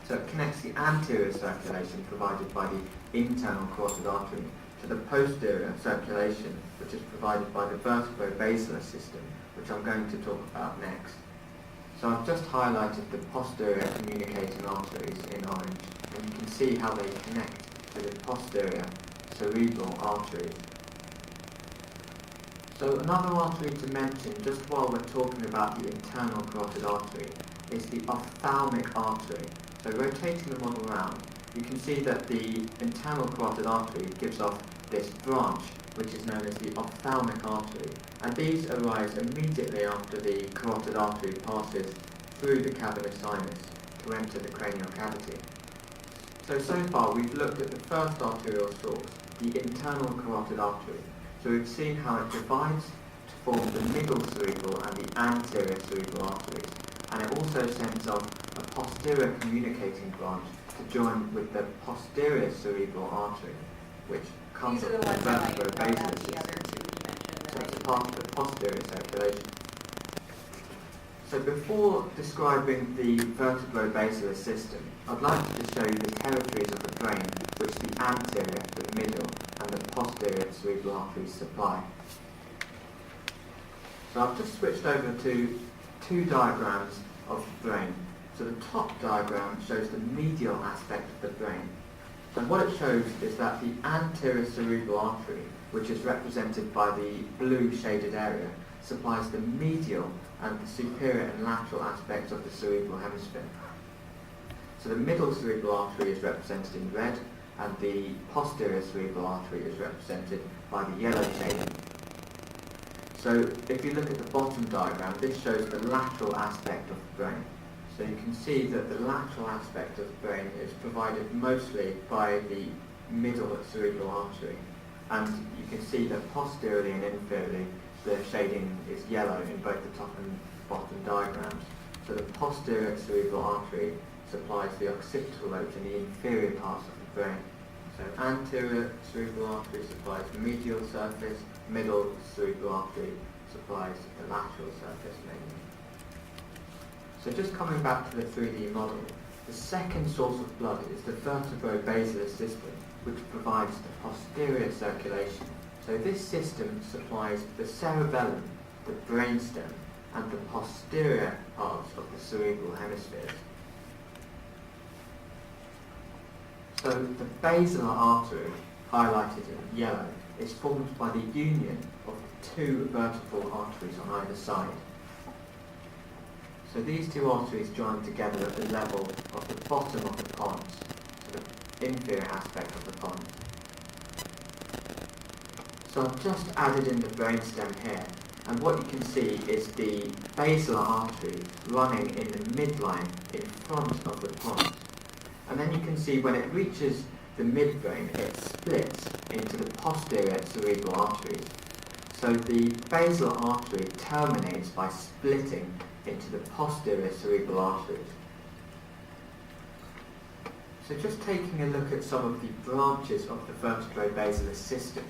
So it connects the anterior circulation provided by the internal carotid artery to the posterior circulation, which is provided by the vertebro-basilar system, which I'm going to talk about next. So I've just highlighted the posterior communicating arteries in orange, and you can see how they connect to the posterior cerebral arteries. So another artery to mention, just while we're talking about the internal carotid artery, is the ophthalmic artery. So rotating the model round, you can see that the internal carotid artery gives off this branch, which is known as the ophthalmic artery, and these arise immediately after the carotid artery passes through the cavernous sinus to enter the cranial cavity. So far we've looked at the first arterial source, the internal carotid artery. So we've seen how it divides to form the middle cerebral and the anterior cerebral arteries, and it also sends off a posterior communicating branch to join with the posterior cerebral artery, which comes These are from the the ones that I brought vertebro-basilar out, the system. other two you mentioned So that it's I part of the posterior circulation. So before describing the vertebro-basilar system, I'd like to just show you the territories of the brain which the anterior, the middle, and the posterior cerebral arteries supply. So I've just switched over to two diagrams of the brain. So the top diagram shows the medial aspect of the brain. And what it shows is that the anterior cerebral artery, which is represented by the blue shaded area, supplies the medial and the superior and lateral aspects of the cerebral hemisphere. So the middle cerebral artery is represented in red, and the posterior cerebral artery is represented by the yellow shading. So if you look at the bottom diagram, this shows the lateral aspect of the brain. So you can see that the lateral aspect of the brain is provided mostly by the middle cerebral artery. And you can see that posteriorly and inferiorly the shading is yellow in both the top and bottom diagrams. So the posterior cerebral artery supplies the occipital lobes in the inferior parts of the brain. So anterior cerebral artery supplies the medial surface, middle cerebral artery supplies the lateral surface mainly. So just coming back to the 3D model, the second source of blood is the vertebro-basilar system, which provides the posterior circulation. So this system supplies the cerebellum, the brainstem, and the posterior parts of the cerebral hemispheres. So the basilar artery, highlighted in yellow, is formed by the union of two vertebral arteries on either side. So these two arteries join together at the level of the bottom of the pons, so the inferior aspect of the pons. So I've just added in the brainstem here, and what you can see is the basilar artery running in the midline in front of the pons. And then you can see when it reaches the midbrain, it splits into the posterior cerebral arteries. So the basilar artery terminates by splitting into the posterior cerebral arteries. So just taking a look at some of the branches of the vertebro-basilar system,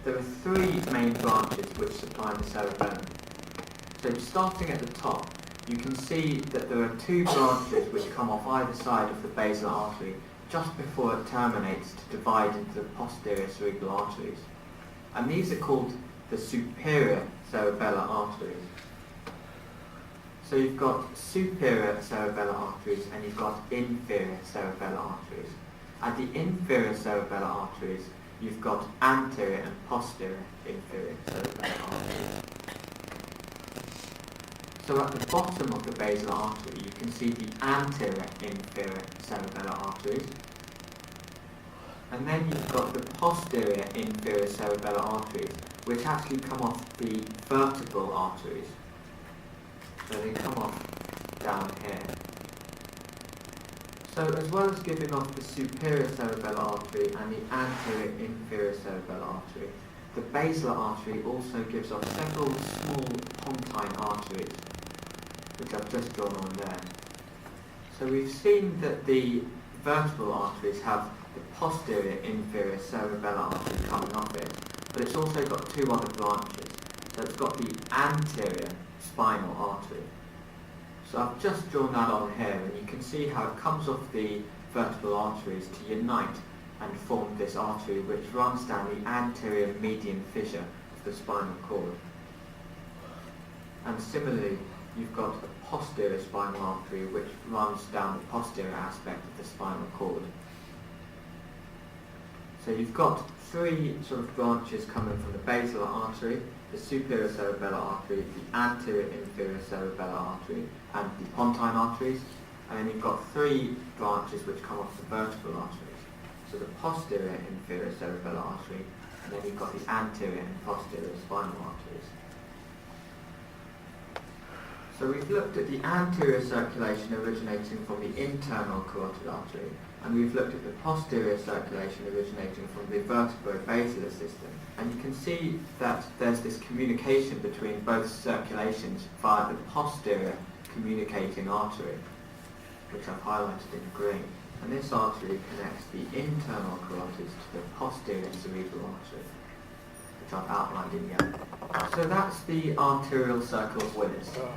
there are three main branches which supply the cerebellum. So starting at the top, you can see that there are two branches which come off either side of the basilar artery just before it terminates to divide into the posterior cerebral arteries. And these are called the superior cerebellar arteries. So you've got superior cerebellar arteries and you've got inferior cerebellar arteries. At the inferior cerebellar arteries, you've got anterior and posterior inferior cerebellar arteries. So at the bottom of the basilar artery, you can see the anterior inferior cerebellar arteries. And then you've got the posterior inferior cerebellar arteries, which actually come off the vertebral arteries. So they come off down here. So as well as giving off the superior cerebellar artery and the anterior inferior cerebellar artery, the basilar artery also gives off several small pontine arteries, which I've just drawn on there. So we've seen that the vertebral arteries have the posterior inferior cerebellar artery coming off it, but it's also got two other branches. So it's got the anterior spinal artery. So I've just drawn that on here, and you can see how it comes off the vertebral arteries to unite and form this artery which runs down the anterior median fissure of the spinal cord. And similarly, you've got a posterior spinal artery which runs down the posterior aspect of the spinal cord. So you've got three sort of branches coming from the basilar artery, the superior cerebellar artery, the anterior inferior cerebellar artery, and the pontine arteries. And then you've got three branches which come off the vertebral arteries. So the posterior inferior cerebellar artery, and then you've got the anterior and posterior spinal arteries. So we've looked at the anterior circulation originating from the internal carotid artery, and we've looked at the posterior circulation originating from the vertebro-basilar system. And you can see that there's this communication between both circulations via the posterior communicating artery, which I've highlighted in green. And this artery connects the internal carotids to the posterior cerebral artery, which I've outlined in yellow. So that's the arterial circle of Willis. Oh,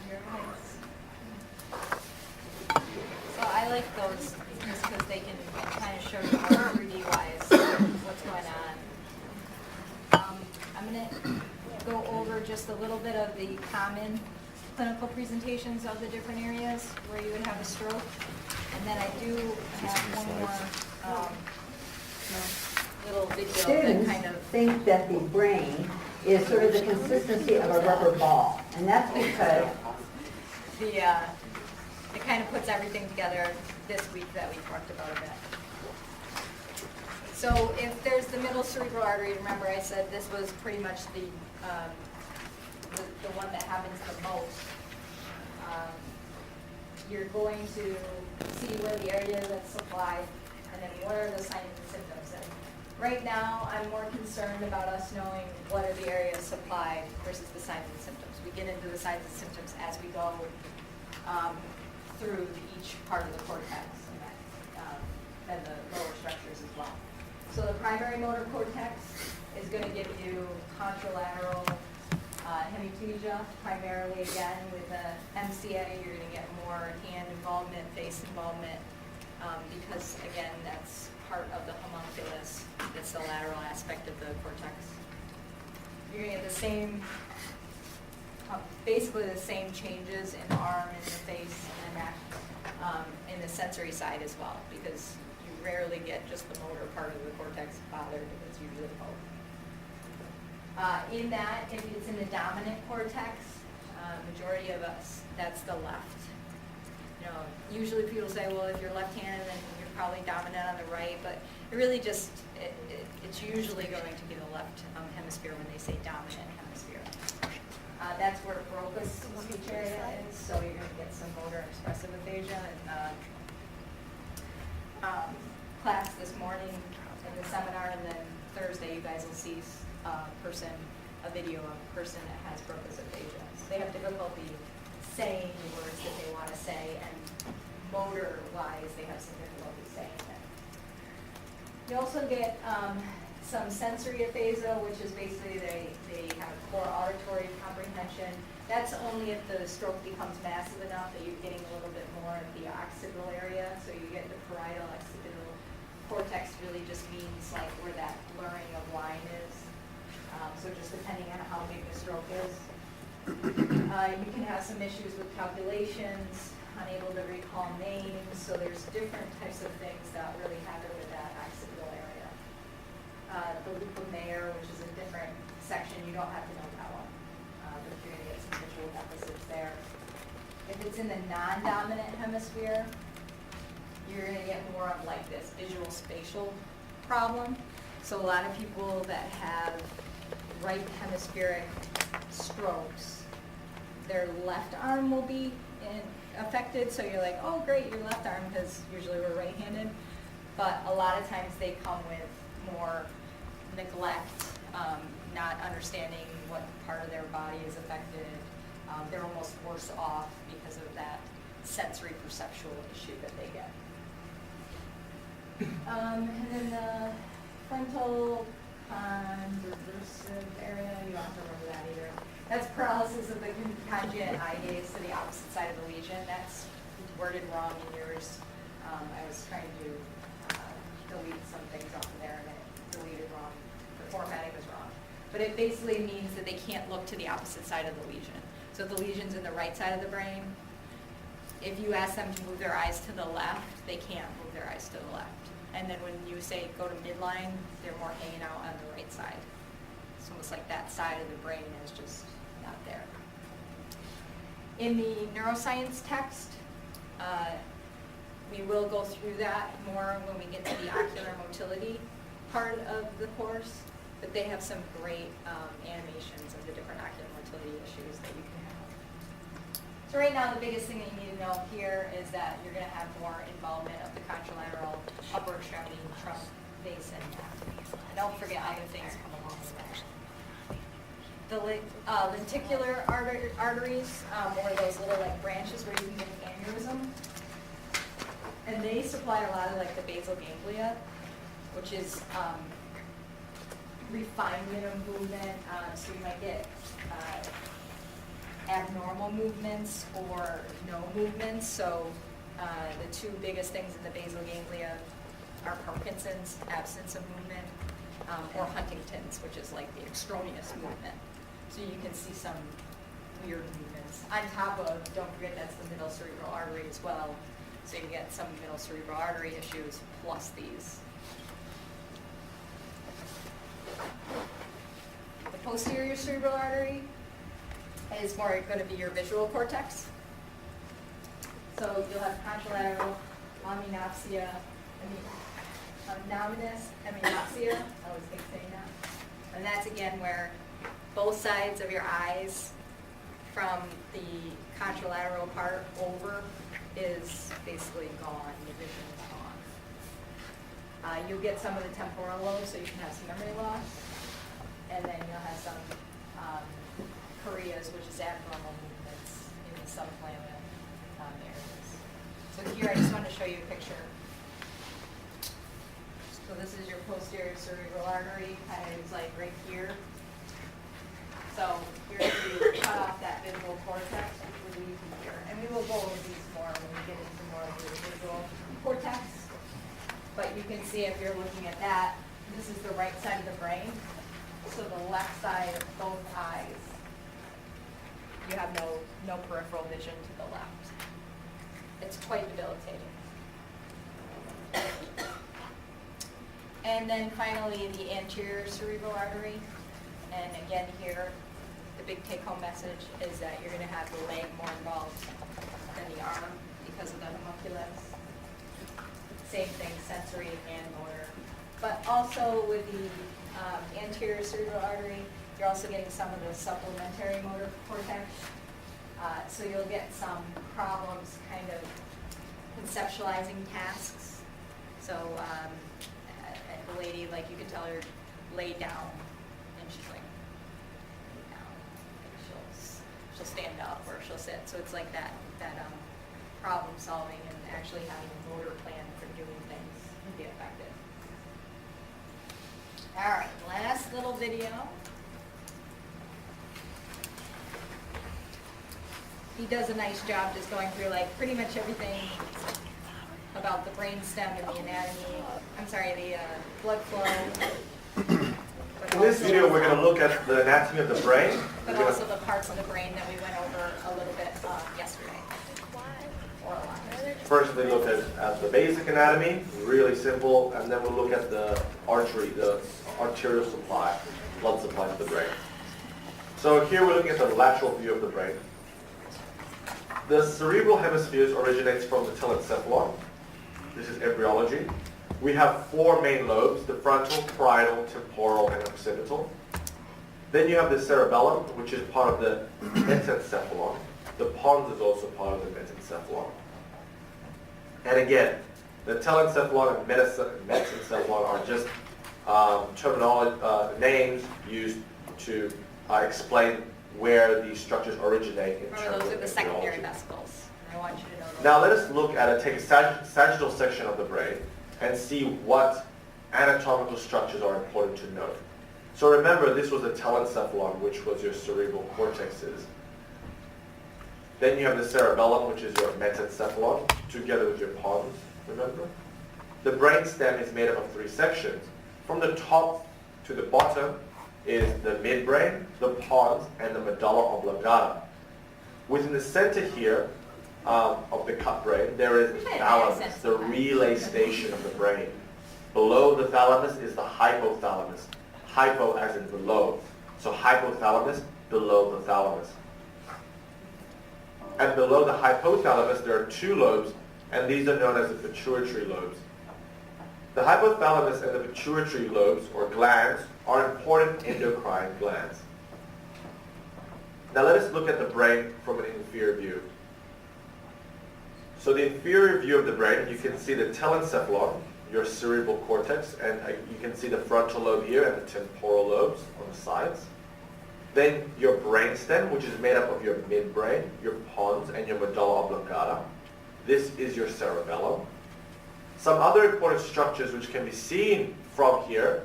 you're nice. So I like those just because they can kind of show you more 3D wise what's going on. I'm going to go over just a little bit of the common clinical presentations of the different areas where you would have a stroke. And then I do have one more little video that Students kind of... think that the brain is sort of the consistency of a rubber ball. And that's because it kind of puts everything together this week that we talked about a bit. So if there's the middle cerebral artery, remember I said this was pretty much the one that happens the most. You're going to see where the area that's supplied, and then what are the signs and symptoms. And right now, I'm more concerned about us knowing what are the areas supplied versus the signs and symptoms. We get into the signs and symptoms as we go through each part of the cortex and the lower structures as well. So the primary motor cortex is going to give you contralateral hemiplegia, primarily again with the MCA. You're going to get more hand involvement, face involvement, because again, that's part of the homunculus. That's the lateral aspect of the cortex. You're going to get the same, basically the same changes in the arm, in the face, and the neck, in the sensory side as well, because you rarely get just the motor part of the cortex bothered. It's usually both. In that, if it's in the dominant cortex, majority of us, that's the left. You know, usually people say, well, if you're left-handed, then you're probably dominant on the right, but it really just, it's usually going to be the left hemisphere when they say dominant hemisphere. That's where Broca's speech area is, so you're going to get some motor expressive aphasia. And class this morning in the seminar, and then Thursday you guys will see a video of a person that has Broca's aphasia. So they have difficulty saying the words that they want to say, and motor-wise, they have some difficulty saying it. You also get some sensory aphasia, which is basically they have poor auditory comprehension. That's only if the stroke becomes massive enough that you're getting a little bit more of the occipital area. So you get the parietal occipital cortex really just means like where that blurring of line is. So just depending on how big the stroke is. You can have some issues with calculations, unable to recall names. So there's different types of things that really happen with that occipital area. The loop of Mayer, which is a different section, you don't have to know that one. But you're going to get some visual deficits there. If it's in the non-dominant hemisphere, you're going to get more of like this visual spatial problem. So a lot of people that have right hemispheric strokes, their left arm will be affected. So you're like, oh great, your left arm, because usually we're right-handed. But a lot of times they come with more neglect, not understanding what part of their body is affected. They're almost worse off because of that sensory perceptual issue that they get. And then the frontal conversive area, you don't have to remember that either. That's paralysis of the conjugate eye gaze to the opposite side of the lesion. That's worded wrong in yours. I was trying to delete some things off of there and it deleted wrong. The formatting was wrong. But it basically means that they can't look to the opposite side of the lesion. So if the lesion's in the right side of the brain, if you ask them to move their eyes to the left, they can't move their eyes to the left. And then when you say go to midline, they're more hanging out on the right side. It's almost like that side of the brain is just not there. In the neuroscience text, we will go through that more when we get to the ocular motility part of the course, but they have some great animations of the different ocular motility issues that you can have. So right now, the biggest thing that you need to know here is that you're going to have more involvement of the contralateral, upper extremity, trunk, base, and neck. And don't forget other things come along with that. The lenticular arteries, or those little like branches where you can get an aneurysm, and they supply a lot of like the basal ganglia, which is refinement of movement. So you might get abnormal movements or no movements. So the two biggest things in the basal ganglia are Parkinson's, absence of movement, or Huntington's, which is like the extraneous movement. So you can see some weird movements. On top of, don't forget that's the middle cerebral artery as well. So you get some middle cerebral artery issues plus these. The posterior cerebral artery is more going to be your visual cortex. So you'll have contralateral amynopsia, amyominous, amynopsia, I always hate saying that. And that's again where both sides of your eyes from the contralateral part over is basically gone, the vision is gone. You'll get some of the temporal lobes, so you can have some memory loss, and then you'll have some choreas, which is abnormal movements in the subclavian areas. So here I just want to show you a picture. So this is your posterior cerebral artery, kind of is like right here. So here if you cut off that visual cortex, which would leave you here. And we will go over these more when we get into more of the visual cortex. But you can see if you're looking at that, this is the right side of the brain. So the left side of both eyes, you have no peripheral vision to the left. It's quite debilitating. And then finally, the anterior cerebral artery. And again here, the big take-home message is that you're going to have the leg more involved than the arm because of the homunculus. Same thing, sensory and motor. But also with the anterior cerebral artery, you're also getting some of the supplementary motor cortex. So you'll get some problems kind of conceptualizing tasks. So the lady, like you could tell her, lay down, and she's like, lay down. Like she'll stand up or she'll sit. So it's like that problem solving and actually having a motor plan for doing things can be effective. All right, last little video. He does a nice job just going through like pretty much everything about the brainstem and the anatomy. I'm sorry, the blood flow. In this video, we're going to look at the anatomy of the brain. But also the parts of the brain that we went over a little bit yesterday. Or a lot. First, we look at the basic anatomy, really simple, and then we'll look at the artery, the arterial supply, blood supply to the brain. So here we're looking at the lateral view of the brain. The cerebral hemispheres originates from the telencephalon. This is embryology. We have four main lobes, the frontal, parietal, temporal, and occipital. Then you have the cerebellum, which is part of the mesencephalon. The pons is also part of the mesencephalon. And again, the telencephalon and mesencephalon are just terminology, names used to explain where these structures originate in Remember, terms those of are the secondary embryology. vesicles. I want you to know those. Now let us look at take a sagittal section of the brain and see what anatomical structures are important to note. So remember, this was the telencephalon, which was your cerebral cortexes. Then you have the cerebellum, which is your mesencephalon, together with your pons, remember? The brainstem is made up of three sections. From the top to the bottom is the midbrain, the pons, and the medulla oblongata. Within the center here of the cut brain, there is the thalamus, the relay station of the brain. Below the thalamus is the hypothalamus. Hypo as in below. So hypothalamus, below the thalamus. And below the hypothalamus, there are two lobes, and these are known as the pituitary lobes. The hypothalamus and the pituitary lobes, or glands, are important endocrine glands. Now let us look at the brain from an inferior view. So the inferior view of the brain, you can see the telencephalon, your cerebral cortex, and you can see the frontal lobe here and the temporal lobes on the sides. Then your brainstem, which is made up of your midbrain, your pons, and your medulla oblongata. This is your cerebellum. Some other important structures which can be seen from here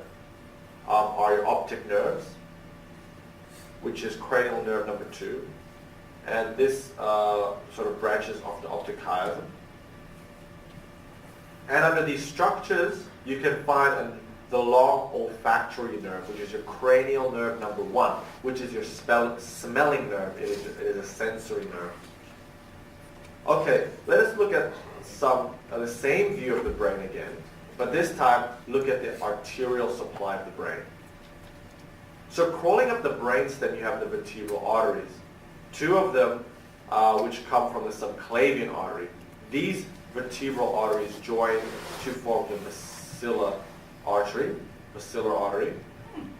are your optic nerves, which is cranial nerve number 2. And this sort of branches off the optic chiasm. And under these structures, you can find the long olfactory nerve, which is your cranial nerve number 1, which is your smelling nerve. It is a sensory nerve. Okay, let us look at the same view of the brain again, but this time look at the arterial supply of the brain. So crawling up the brainstem, you have the vertebral arteries. Two of them, which come from the subclavian artery. These vertebral arteries join to form the basilar artery,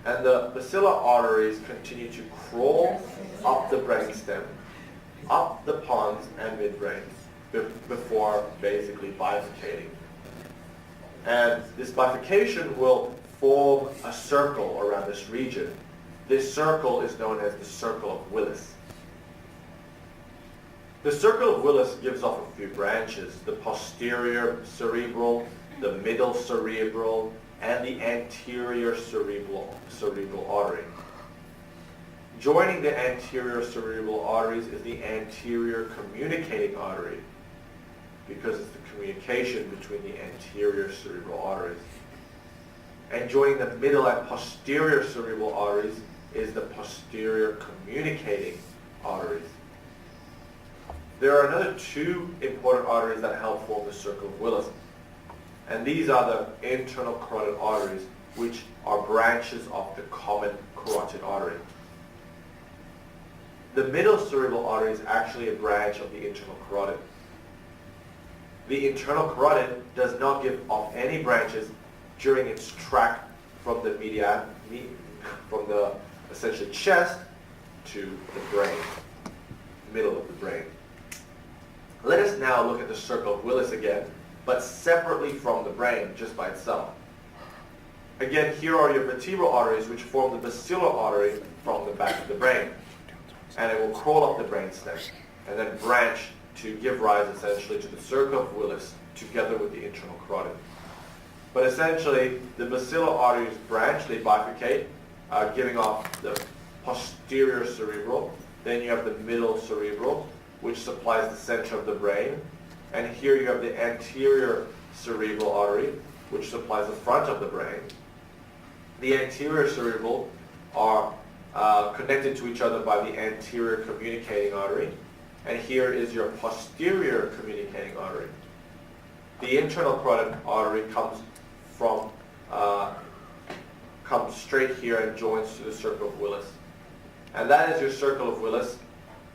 and the basilar arteries continue to crawl up the brainstem, up the pons and midbrains before basically bifurcating. And this bifurcation will form a circle around this region. This circle is known as the circle of Willis. The circle of Willis gives off a few branches: the posterior cerebral, the middle cerebral, and the anterior cerebral artery. Joining the anterior cerebral arteries is the anterior communicating artery, because it's the communication between the anterior cerebral arteries. And joining the middle and posterior cerebral arteries is the posterior communicating arteries. There are another two important arteries that help form the circle of Willis. And these are the internal carotid arteries, which are branches of the common carotid artery. The middle cerebral artery is actually a branch of the internal carotid. The internal carotid does not give off any branches during its track from the from the essentially chest to the brain, middle of the brain. Let us now look at the circle of Willis again, but separately from the brain, just by itself. Again, here are your vertebral arteries, which form the basilar artery from the back of the brain. And it will crawl up the brainstem and then branch to give rise essentially to the circle of Willis together with the internal carotid. But essentially, the basilar arteries branch, they bifurcate, giving off the posterior cerebral. Then you have the middle cerebral, which supplies the center of the brain. And here you have the anterior cerebral artery, which supplies the front of the brain. The anterior cerebral are connected to each other by the anterior communicating artery. And here is your posterior communicating artery. The internal carotid artery comes straight here and joins to the circle of Willis. And that is your circle of Willis,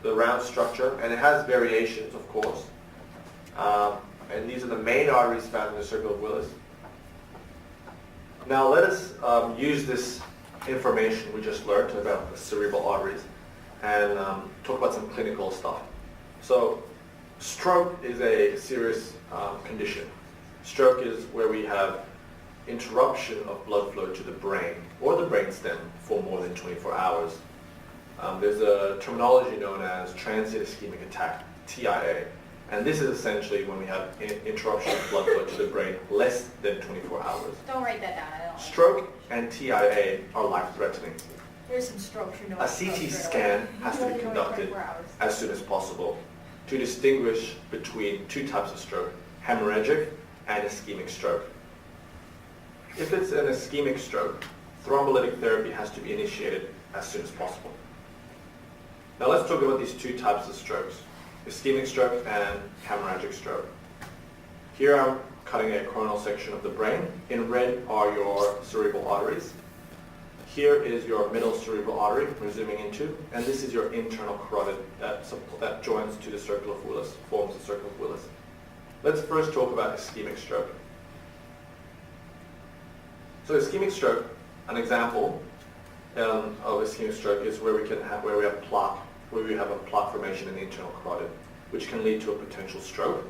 the round structure, and it has variations, of course. And these are the main arteries found in the circle of Willis. Now let us use this information we just learned about the cerebral arteries and talk about some clinical stuff. So stroke is a serious condition. Stroke is where we have interruption of blood flow to the brain or the brainstem for more than 24 hours. There's a terminology known as transient ischemic attack, TIA, and this is essentially when we have interruption of blood flow to the brain less than 24 hours. Don't write that down. I don't. Stroke and TIA are life-threatening. There's some strokes you know. A CT scan has to be conducted as soon as possible to distinguish between two types of stroke, hemorrhagic and ischemic stroke. If it's an ischemic stroke, thrombolytic therapy has to be initiated as soon as possible. Now let's talk about these two types of strokes, ischemic stroke and hemorrhagic stroke. Here I'm cutting a coronal section of the brain. In red are your cerebral arteries. Here is your middle cerebral artery we're zooming into, and this is your internal carotid that joins to the circle of Willis, forms the circle of Willis. Let's first talk about ischemic stroke. So ischemic stroke, an example of ischemic stroke is where we have a plaque formation in the internal carotid, which can lead to a potential stroke,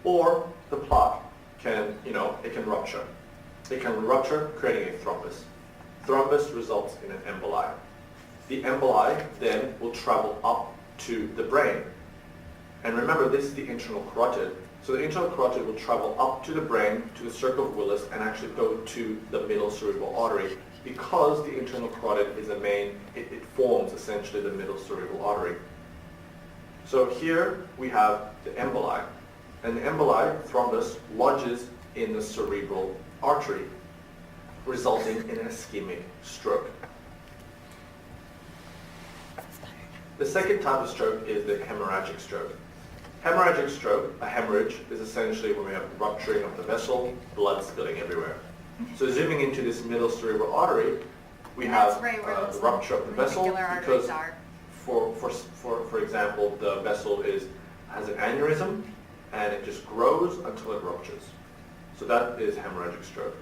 or the plaque can, it can rupture. It can rupture, creating a thrombus. Thrombus results in an emboli. The emboli then will travel up to the brain. And remember, this is the internal carotid. So the internal carotid will travel up to the brain, to the circle of Willis, and actually go to the middle cerebral artery, because the internal carotid is it forms essentially the middle cerebral artery. So here we have the emboli. And the emboli, thrombus, lodges in the cerebral artery, resulting in an ischemic stroke. The second type of stroke is the hemorrhagic stroke. Hemorrhagic stroke, a hemorrhage, is essentially when we have rupturing of the vessel, blood spilling everywhere. So zooming into this middle cerebral artery, We And have that's right where those the rupture of the vessel reticular because, arteries are. for example, the vessel has an aneurysm and it just grows until it ruptures. So that is hemorrhagic stroke.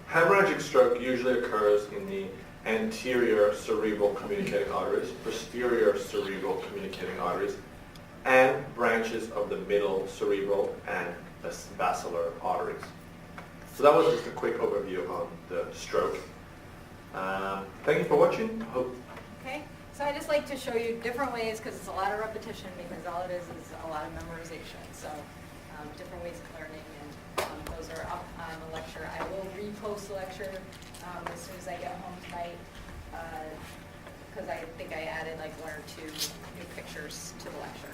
Hemorrhagic stroke usually occurs in the anterior cerebral communicating arteries, posterior cerebral communicating arteries, and branches of the middle cerebral and the basilar arteries. So that was just a quick overview on the stroke. Thank you for watching. Hope. Okay, so I just like to show you different ways, because it's a lot of repetition, because all it is a lot of memorization. So different ways of learning, and those are up on the lecture. I will repost the lecture as soon as I get home tonight, because I think I added like 1 or 2 new pictures to the lecture.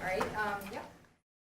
All right, yep.